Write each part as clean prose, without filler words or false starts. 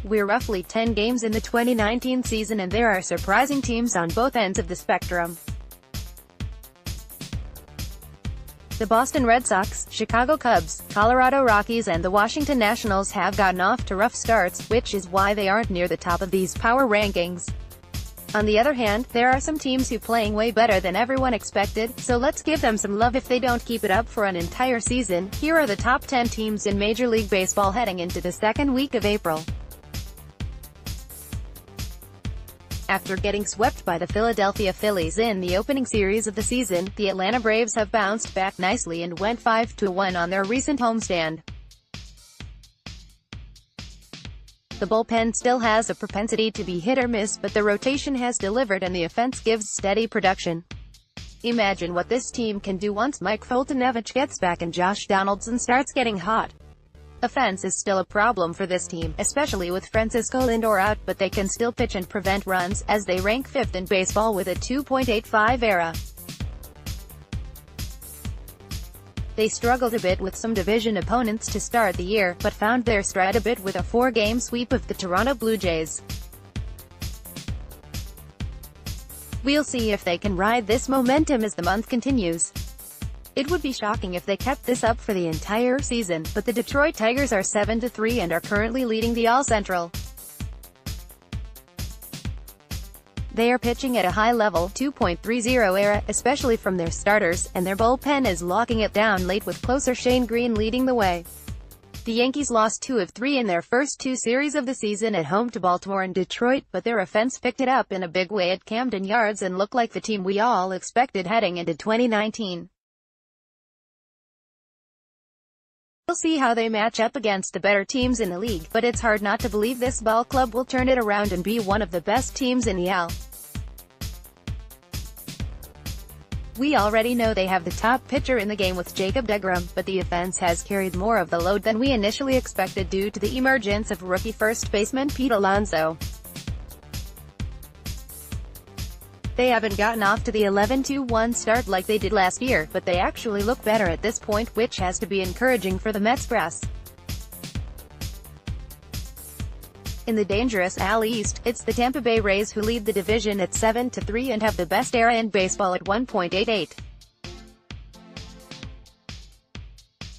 We're roughly 10 games in the 2019 season and there are surprising teams on both ends of the spectrum. The Boston Red Sox, Chicago Cubs, Colorado Rockies and the Washington Nationals have gotten off to rough starts, which is why they aren't near the top of these power rankings. On the other hand, there are some teams who playing way better than everyone expected, so let's give them some love if they don't keep it up for an entire season. Here are the top 10 teams in Major League Baseball heading into the second week of April. After getting swept by the Philadelphia Phillies in the opening series of the season, the Atlanta Braves have bounced back nicely and went 5-1 on their recent homestand. The bullpen still has a propensity to be hit or miss, but the rotation has delivered and the offense gives steady production. Imagine what this team can do once Mike Foltynewicz gets back and Josh Donaldson starts getting hot. Offense is still a problem for this team, especially with Francisco Lindor out, but they can still pitch and prevent runs, as they rank 5th in baseball with a 2.85 ERA. They struggled a bit with some division opponents to start the year, but found their stride a bit with a 4-game sweep of the Toronto Blue Jays. We'll see if they can ride this momentum as the month continues. It would be shocking if they kept this up for the entire season, but the Detroit Tigers are 7-3 and are currently leading the All Central. They are pitching at a high level, 2.30 ERA, especially from their starters, and their bullpen is locking it down late with closer Shane Green leading the way. The Yankees lost 2 of 3 in their first 2 series of the season at home to Baltimore and Detroit, but their offense picked it up in a big way at Camden Yards and looked like the team we all expected heading into 2019. We'll see how they match up against the better teams in the league, but it's hard not to believe this ball club will turn it around and be one of the best teams in the AL. We already know they have the top pitcher in the game with Jacob deGrom, but the offense has carried more of the load than we initially expected due to the emergence of rookie first baseman Pete Alonso. They haven't gotten off to the 11-1 start like they did last year, but they actually look better at this point, which has to be encouraging for the Mets brass. In the dangerous AL East, it's the Tampa Bay Rays who lead the division at 7-3 and have the best ERA in baseball at 1.88.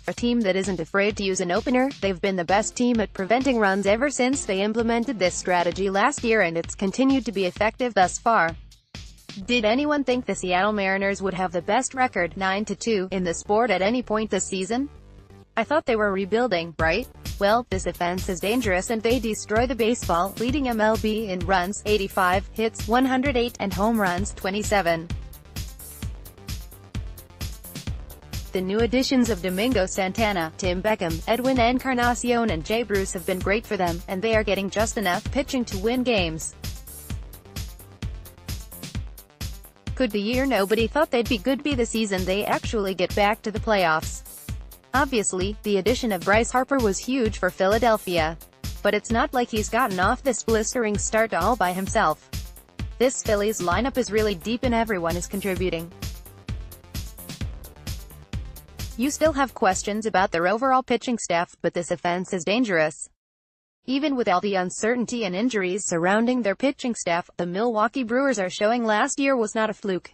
A team that isn't afraid to use an opener, they've been the best team at preventing runs ever since they implemented this strategy last year and it's continued to be effective thus far. Did anyone think the Seattle Mariners would have the best record, 9-2, in the sport at any point this season? I thought they were rebuilding, right? Well, this offense is dangerous and they destroy the baseball, leading MLB in runs, 85, hits, 108, and home runs, 27. The new additions of Domingo Santana, Tim Beckham, Edwin Encarnacion and Jay Bruce have been great for them, and they are getting just enough pitching to win games. Could the year nobody thought they'd be good be the season they actually get back to the playoffs? Obviously, the addition of Bryce Harper was huge for Philadelphia. But it's not like he's gotten off this blistering start all by himself. This Phillies lineup is really deep and everyone is contributing. You still have questions about their overall pitching staff, but this offense is dangerous. Even with all the uncertainty and injuries surrounding their pitching staff, the Milwaukee Brewers are showing last year was not a fluke.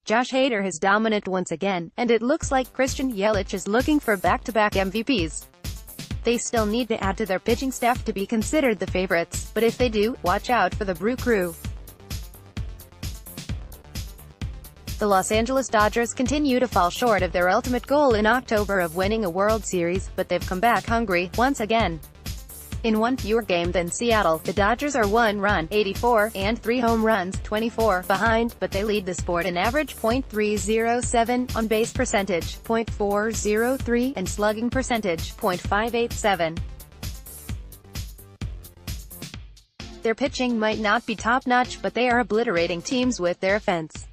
Josh Hader is dominant once again, and it looks like Christian Yelich is looking for back-to-back MVPs. They still need to add to their pitching staff to be considered the favorites, but if they do, watch out for the Brew Crew. The Los Angeles Dodgers continue to fall short of their ultimate goal in October of winning a World Series, but they've come back hungry, once again. In one fewer game than Seattle, the Dodgers are 1 run, 84, and 3 home runs, 24, behind, but they lead the sport in average .307, on-base percentage, .403, and slugging percentage, .587. Their pitching might not be top-notch, but they are obliterating teams with their offense.